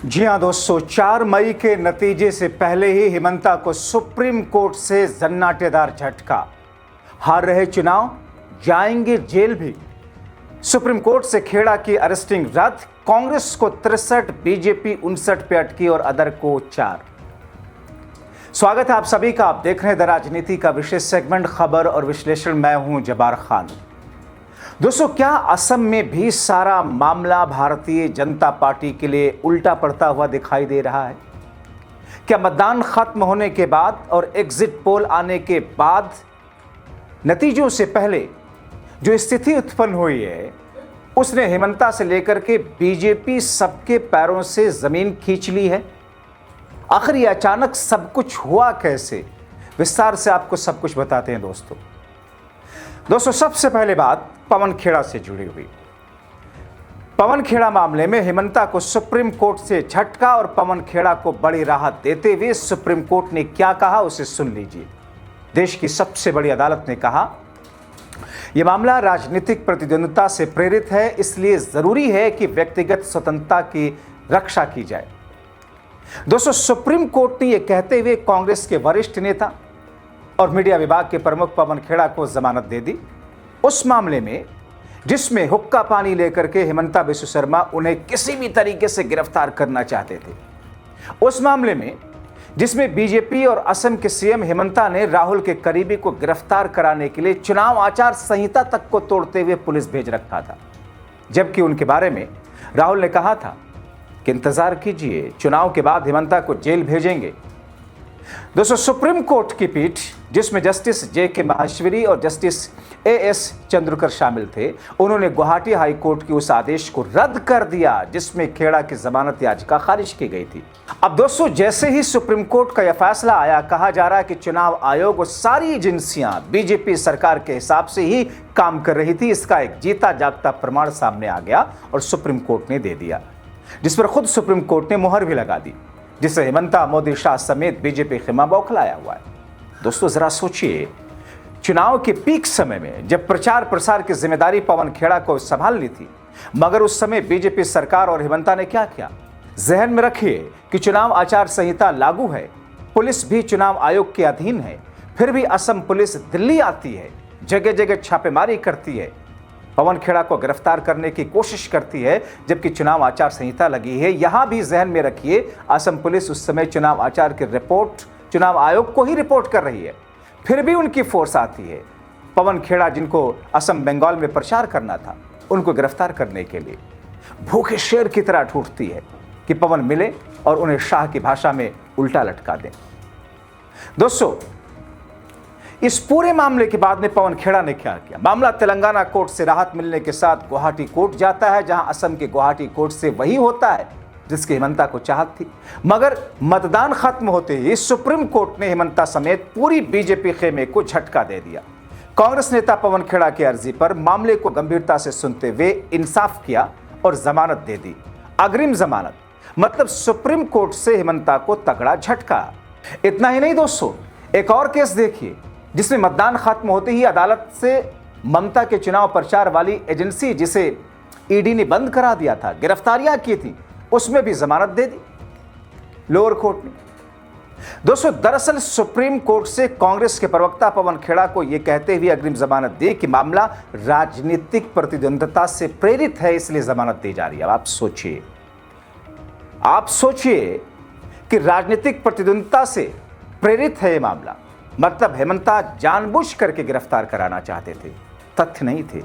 जी हां दोस्तों, 4 मई के नतीजे से पहले ही हिमंता को सुप्रीम कोर्ट से जन्नाटेदार झटका। हार रहे चुनाव, जाएंगे जेल भी। सुप्रीम कोर्ट से खेड़ा की अरेस्टिंग रद्द, कांग्रेस को 63, बीजेपी 59 पे अटकी और अदर को 4। स्वागत है आप सभी का। आप देख रहे हैं द राजनीति का विशेष सेगमेंट खबर और विश्लेषण। मैं हूं जबार खान। दोस्तों, क्या असम में भी सारा मामला भारतीय जनता पार्टी के लिए उल्टा पड़ता हुआ दिखाई दे रहा है? क्या मतदान खत्म होने के बाद और एग्जिट पोल आने के बाद नतीजों से पहले जो स्थिति उत्पन्न हुई है उसने हिमंता से लेकर के बीजेपी सबके पैरों से जमीन खींच ली है? आखिर ये अचानक सब कुछ हुआ कैसे? विस्तार से आपको सब कुछ बताते हैं दोस्तों, सबसे पहले बात पवन खेड़ा से जुड़ी हुई। पवन खेड़ा मामले में हिमंता को सुप्रीम कोर्ट से झटका और पवन खेड़ा को बड़ी राहत देते हुए सुप्रीम कोर्ट ने क्या कहा उसे सुन लीजिए। देश की सबसे बड़ी अदालत ने कहा, यह मामला राजनीतिक प्रतिद्वंद्विता से प्रेरित है, इसलिए जरूरी है कि व्यक्तिगत स्वतंत्रता की रक्षा की जाए। दोस्तों, सुप्रीम कोर्ट ने यह कहते हुए कांग्रेस के वरिष्ठ नेता और मीडिया विभाग के प्रमुख पवन खेड़ा को जमानत दे दी उस मामले में जिसमें हुक्का पानी लेकर के हिमंता बिस्वा शर्मा उन्हें किसी भी तरीके से गिरफ्तार करना चाहते थे। उस मामले में जिसमें बीजेपी और असम के सीएम हिमंता ने राहुल के करीबी को गिरफ्तार कराने के लिए चुनाव आचार संहिता तक को तोड़ते हुए पुलिस भेज रखा था, जबकि उनके बारे में राहुल ने कहा था कि इंतजार कीजिए, चुनाव के बाद हिमंता को जेल भेजेंगे। दोस्तों, सुप्रीम कोर्ट की पीठ जिसमें जस्टिस जे.के. माहेश्वरी और जस्टिस ए.एस. चंद्रकर शामिल थे, उन्होंने गुवाहाटी हाई कोर्ट के उस आदेश को रद्द कर दिया जिसमें खेड़ा की जमानत याचिका खारिज की गई थी। अब दोस्तों, जैसे ही सुप्रीम कोर्ट का यह फैसला आया, कहा जा रहा है कि चुनाव आयोग और सारी एजेंसियां बीजेपी सरकार के हिसाब से ही काम कर रही थी। इसका एक जीता जागता प्रमाण सामने आ गया और सुप्रीम कोर्ट ने दे दिया, जिस पर खुद सुप्रीम कोर्ट ने मुहर भी लगा दी, जिससे हिमंता, मोदी, शाह समेत बीजेपी खिमा बौखलाया हुआ है। दोस्तों, जरा सोचिए, चुनाव के पीक समय में जब प्रचार प्रसार की जिम्मेदारी पवन खेड़ा को संभालनी थी, मगर उस समय बीजेपी सरकार और हिमंता ने क्या किया? जहन में रखिए कि चुनाव आचार संहिता लागू है, पुलिस भी चुनाव आयोग के अधीन है, फिर भी असम पुलिस दिल्ली आती है, जगह जगह छापेमारी करती है, पवन खेड़ा को गिरफ्तार करने की कोशिश करती है, जबकि चुनाव आचार संहिता लगी है। यहां भी जहन में रखिए, असम पुलिस उस समय चुनाव आचार की रिपोर्ट चुनाव आयोग को ही रिपोर्ट कर रही है, फिर भी उनकी फोर्स आती है पवन खेड़ा, जिनको असम बंगाल में प्रचार करना था, उनको गिरफ्तार करने के लिए भूखे शेर की तरह ठूठती है कि पवन मिले और उन्हें शाह की भाषा में उल्टा लटका दें। दोस्तों, इस पूरे मामले के बाद में पवन खेड़ा ने क्या किया? मामला तेलंगाना कोर्ट से राहत मिलने के साथ गुवाहाटी कोर्ट जाता है, जहां असम के गुवाहाटी कोर्ट से वही होता है जिसकी हिमंता को चाहत थी। मगर मतदान खत्म होते ही सुप्रीम कोर्ट ने हिमंता समेत पूरी बीजेपी खेमे को झटका दे दिया। कांग्रेस नेता पवन खेड़ा की अर्जी पर मामले को गंभीरता से सुनते हुए इंसाफ किया और जमानत दे दी। अग्रिम जमानत, मतलब सुप्रीम कोर्ट से हिमंता को तगड़ा झटका। इतना ही नहीं दोस्तों, एक और केस देखिए जिसमें मतदान खत्म होते ही अदालत से ममता के चुनाव प्रचार वाली एजेंसी, जिसे ईडी ने बंद करा दिया था, गिरफ्तारियां की थी, उसमें भी जमानत दे दी लोअर कोर्ट ने। दोस्तों, दरअसल सुप्रीम कोर्ट से कांग्रेस के प्रवक्ता पवन खेड़ा को यह कहते हुए अग्रिम जमानत दी कि मामला राजनीतिक प्रतिद्वंद्विता से प्रेरित है, इसलिए जमानत दी जा रही है। अब आप सोचिए कि राजनीतिक प्रतिद्वंद्विता से प्रेरित है यह मामला, मतलब हिमंता जानबूझ करके गिरफ्तार कराना चाहते थे, तथ्य नहीं थे।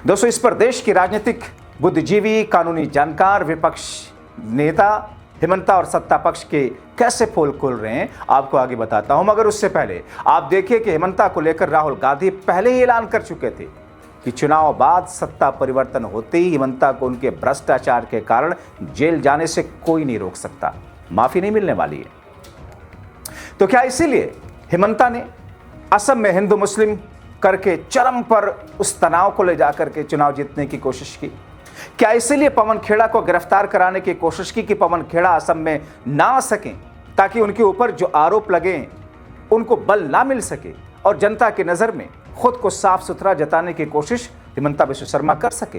दोस्तों, इस पर देश की राजनीतिक बुद्धिजीवी, कानूनी जानकार, विपक्ष नेता हिमंता और सत्ता पक्ष के कैसे पोल खोल रहे हैं, आपको आगे बताता हूं। मगर उससे पहले आप देखिए कि हिमंता को लेकर राहुल गांधी पहले ही ऐलान कर चुके थे कि चुनाव बाद सत्ता परिवर्तन होते ही हिमंता को उनके भ्रष्टाचार के कारण जेल जाने से कोई नहीं रोक सकता, माफी नहीं मिलने वाली है। तो क्या इसीलिए हिमंता ने असम में हिंदू मुस्लिम करके चरम पर उस तनाव को ले जाकर के चुनाव जीतने की कोशिश की? क्या इसीलिए पवन खेड़ा को गिरफ्तार कराने की कोशिश की कि पवन खेड़ा असम में ना आ सकें, ताकि उनके ऊपर जो आरोप लगे उनको बल ना मिल सके और जनता की नजर में खुद को साफ सुथरा जताने की कोशिश हिमंता बिस्वा शर्मा कर सके,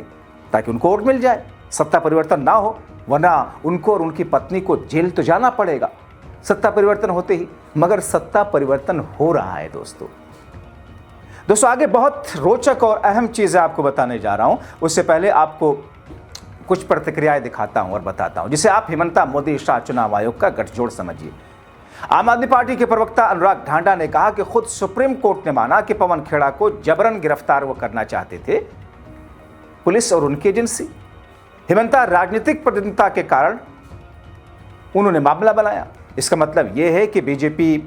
ताकि उनको वोट मिल जाए, सत्ता परिवर्तन ना हो, वरना उनको और उनकी पत्नी को जेल तो जाना पड़ेगा सत्ता परिवर्तन होते ही। मगर सत्ता परिवर्तन हो रहा है दोस्तों। आगे बहुत रोचक और अहम चीजें आपको बताने जा रहा हूं। उससे पहले आपको कुछ प्रतिक्रियाएं दिखाता हूं और बताता हूं, जिसे आप हेमंता मोदी शाह चुनाव आयोग का गठजोड़ समझिए। आम आदमी पार्टी के प्रवक्ता अनुराग ढांडा ने कहा कि खुद सुप्रीम कोर्ट ने माना कि पवन खेड़ा को जबरन गिरफ्तार वो करना चाहते थे पुलिस और उनकी एजेंसी। हेमंता राजनीतिक प्रतिद्वंद्विता के कारण उन्होंने मामला बनाया। इसका मतलब यह है कि बीजेपी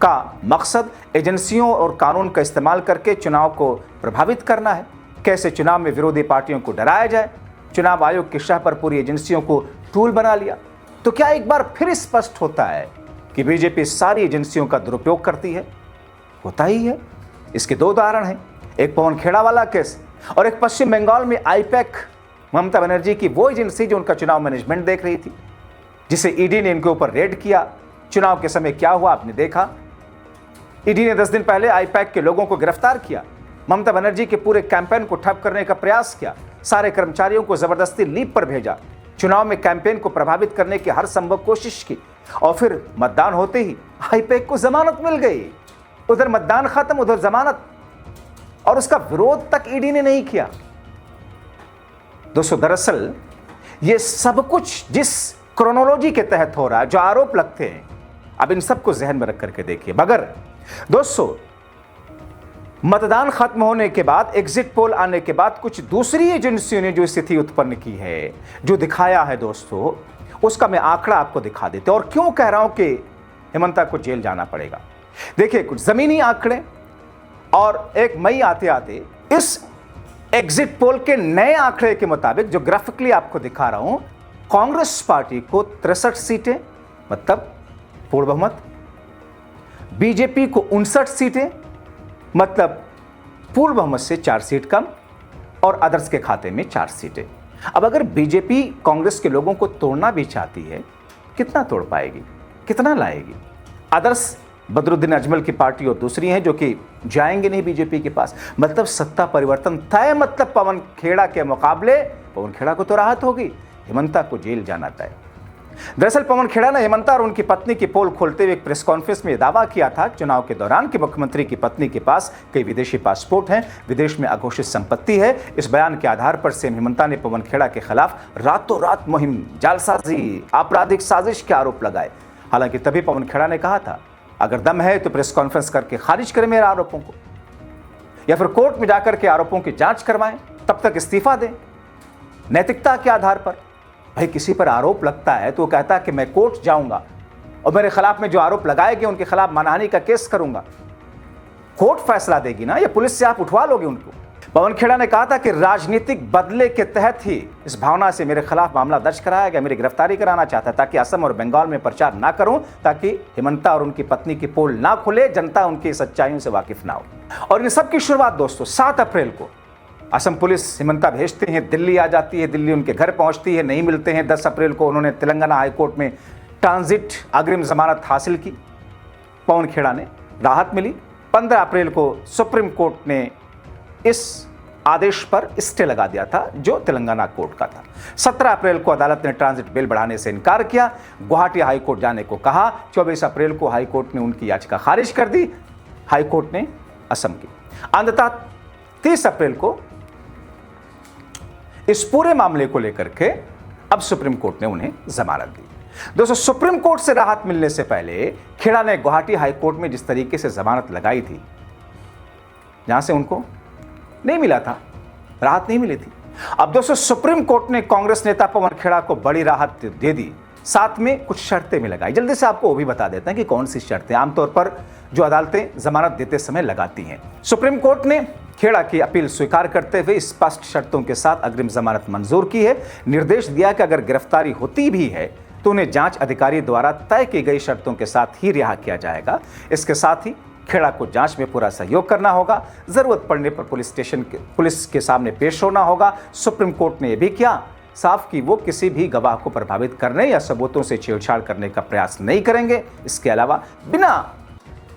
का मकसद एजेंसियों और कानून का इस्तेमाल करके चुनाव को प्रभावित करना है। कैसे चुनाव में विरोधी पार्टियों को डराया जाए, चुनाव आयोग की शाह पर पूरी एजेंसियों को टूल बना लिया। तो क्या एक बार फिर स्पष्ट होता है कि बीजेपी सारी एजेंसियों का दुरुपयोग करती है? होता ही है। इसके दो उदाहरण हैं, एक पवन खेड़ा वाला केस और एक पश्चिम बंगाल में आईपैक, ममता बनर्जी की वो एजेंसी जो उनका चुनाव मैनेजमेंट देख रही थी, जिसे ईडी ने इनके ऊपर रेड किया। चुनाव के समय क्या हुआ आपने देखा। ईडी ने 10 दिन पहले आईपैक के लोगों को गिरफ्तार किया, ममता बनर्जी के पूरे कैंपेन को ठप करने का प्रयास किया, सारे कर्मचारियों को जबरदस्ती लीव पर भेजा, चुनाव में कैंपेन को प्रभावित करने की हर संभव कोशिश की और फिर मतदान होते ही आईपैक को जमानत मिल गई। उधर मतदान खत्म, उधर जमानत, और उसका विरोध तक ईडी ने नहीं किया। दोस्तों, दरअसल ये सब कुछ जिस क्रोनोलॉजी के तहत हो रहा है, जो आरोप लगते हैं, अब इन सबको जहन में रख करके देखिए। मगर दोस्तों, मतदान खत्म होने के बाद, एग्जिट पोल आने के बाद कुछ दूसरी एजेंसियों ने जो स्थिति उत्पन्न की है, जो दिखाया है दोस्तों, उसका मैं आंकड़ा आपको दिखा देते। और क्यों कह रहा हूं कि हेमंता को जेल जाना पड़ेगा। देखिए, कुछ जमीनी आंकड़े और एक मई आते आते इस एग्जिट पोल के नए आंकड़े के मुताबिक, जो ग्राफिकली आपको दिखा रहा हूं, कांग्रेस पार्टी को 63 सीटें, मतलब पूर्ण बहुमत, बीजेपी को 59 सीटें, मतलब पूर्ण बहुमत से 4 सीट कम, और अदर्स के खाते में 4 सीटें। अब अगर बीजेपी कांग्रेस के लोगों को तोड़ना भी चाहती है, कितना तोड़ पाएगी, कितना लाएगी? अदर्स बदरुद्दीन अजमल की पार्टी और दूसरी हैं जो कि जाएंगे नहीं बीजेपी के पास। मतलब सत्ता परिवर्तन तय, मतलब पवन खेड़ा के मुकाबले पवन खेड़ा को तो राहत होगी, हेमंता को जेल जाना तय। दरअसल पवन खेड़ा ने हेमंता और उनकी पत्नी की पोल खोलते हुए एक प्रेस कॉन्फ्रेंस में दावा किया था चुनाव के दौरान कि मुख्यमंत्री की पत्नी के पास कई विदेशी पासपोर्ट हैं, विदेश में अघोषित संपत्ति है। इस बयान के आधार पर सीएम हेमंता ने पवन खेड़ा के खिलाफ रातों रात मुहिम, जालसाजी, आपराधिक साजिश के आरोप लगाए। हालांकि तभी पवन खेड़ा ने कहा था, अगर दम है तो प्रेस कॉन्फ्रेंस करके खारिज करें मेरे आरोपों को, या फिर कोर्ट में जाकर के आरोपों की जांच करवाएं, तब तक इस्तीफा दें नैतिकता के आधार पर। भाई, किसी पर आरोप लगता है तो वो कहता है कि मैं कोर्ट जाऊंगा और मेरे खिलाफ में जो आरोप लगाए गए उनके खिलाफ मानहानि का केस करूंगा। कोर्ट फैसला देगी ना, या पुलिस से आप उठवा लोगे उनको। पवन खेड़ा ने कहा था कि राजनीतिक बदले के तहत ही इस भावना से मेरे खिलाफ मामला दर्ज कराया गया, मेरी गिरफ्तारी कराना चाहता ताकि असम और बंगाल में प्रचार ना करूं, ताकि हेमंता और उनकी पत्नी की पोल ना खुले, जनता उनकी सच्चाइयों से वाकिफ ना हो। और इन सब की शुरुआत दोस्तों 7 अप्रैल को असम पुलिस हेमंता भेजते हैं, दिल्ली आ जाती है, दिल्ली उनके घर पहुंचती है, नहीं मिलते हैं। 10 अप्रैल को उन्होंने तेलंगाना हाईकोर्ट में ट्रांजिट अग्रिम जमानत हासिल की, पवन खेड़ा ने, राहत मिली। 15 अप्रैल को सुप्रीम कोर्ट ने इस आदेश पर स्टे लगा दिया था जो तेलंगाना कोर्ट का था। 17 अप्रैल को अदालत ने ट्रांजिट बेल बढ़ाने से इनकार किया, गुवाहाटी हाईकोर्ट जाने को कहा। 24 अप्रैल को हाईकोर्ट ने उनकी याचिका खारिज कर दी, हाईकोर्ट ने असम की। अंततः 30 अप्रैल को इस पूरे मामले को लेकर के अब सुप्रीम कोर्ट ने उन्हें जमानत दी। दोस्तों, सुप्रीम कोर्ट से राहत मिलने से पहले खेड़ा ने गुवाहाटी हाईकोर्ट में जिस तरीके से जमानत लगाई थी, जहां से उनको नहीं मिला था, राहत नहीं मिली थी। अब दोस्तों, सुप्रीम कोर्ट ने कांग्रेस नेता पवन खेड़ा को बड़ी राहत दे दी, साथ में कुछ शर्तें भी लगाई। जल्दी से आपको वो भी बता देते हैं कि कौन सी शर्तें आमतौर पर जो अदालतें जमानत देते समय लगाती हैं। सुप्रीम कोर्ट ने खेड़ा की अपील स्वीकार करते हुए स्पष्ट शर्तों के साथ अग्रिम जमानत मंजूर की है। निर्देश दिया कि अगर गिरफ्तारी होती भी है तो उन्हें जांच अधिकारी द्वारा तय की गई शर्तों के साथ ही रिहा किया जाएगा। इसके साथ ही खेड़ा को जांच में पूरा सहयोग करना होगा, जरूरत पड़ने पर पुलिस के सामने पेश होना होगा। सुप्रीम कोर्ट ने यह भी किया साफ कि वो किसी भी गवाह को प्रभावित करने या सबूतों से छेड़छाड़ करने का प्रयास नहीं करेंगे। इसके अलावा बिना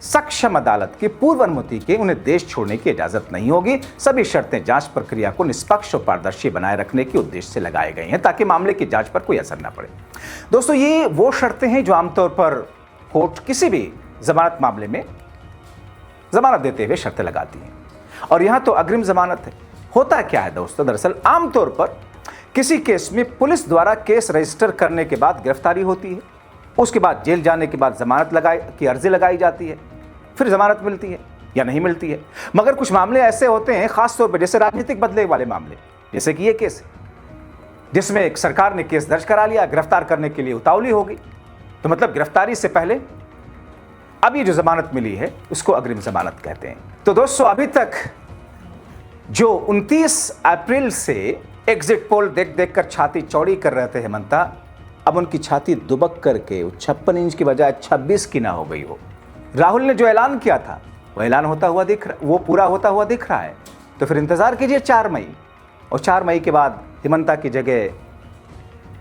सक्षम अदालत की पूर्व अनुमति के उन्हें देश छोड़ने की इजाजत नहीं होगी। सभी शर्तें जांच प्रक्रिया को निष्पक्ष और पारदर्शी बनाए रखने के उद्देश्य से लगाई गई हैं ताकि मामले की जांच पर कोई असर न पड़े। दोस्तों, ये वो शर्तें हैं जो आमतौर पर कोर्ट किसी भी जमानत मामले में जमानत देते हुए शर्तें लगाती हैं, और यहां तो अग्रिम जमानत है। होता क्या है दोस्तों, दरअसल आमतौर पर किसी केस में पुलिस द्वारा केस रजिस्टर करने के बाद गिरफ्तारी होती है, उसके बाद जेल जाने के बाद जमानत की अर्जी लगाई जाती है, फिर जमानत मिलती है या नहीं मिलती है। मगर कुछ मामले ऐसे होते हैं, खासतौर पर जैसे राजनीतिक बदले वाले मामले, जैसे कि ये केस जिसमें एक सरकार ने केस दर्ज करा लिया, गिरफ्तार करने के लिए उतावली होगी, तो मतलब गिरफ्तारी से पहले अब ये जो जमानत मिली है उसको अग्रिम जमानत कहते हैं। तो दोस्तों, अभी तक जो 29 अप्रैल से एग्जिट पोल देख देख कर छाती चौड़ी कर रहे थे हेमंता, अब उनकी छाती दुबक करके 56 इंच की बजाय 26 की ना हो गई हो। राहुल ने जो ऐलान किया था वो ऐलान वो पूरा होता हुआ दिख रहा है। तो फिर इंतजार कीजिए 4 मई, और 4 मई के बाद हेमंता की जगह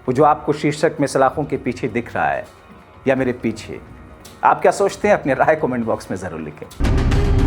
वो जो आपको शीर्षक में सलाखों के पीछे दिख रहा है या मेरे पीछे, आप क्या सोचते हैं? अपनी राय कमेंट बॉक्स में जरूर लिखें।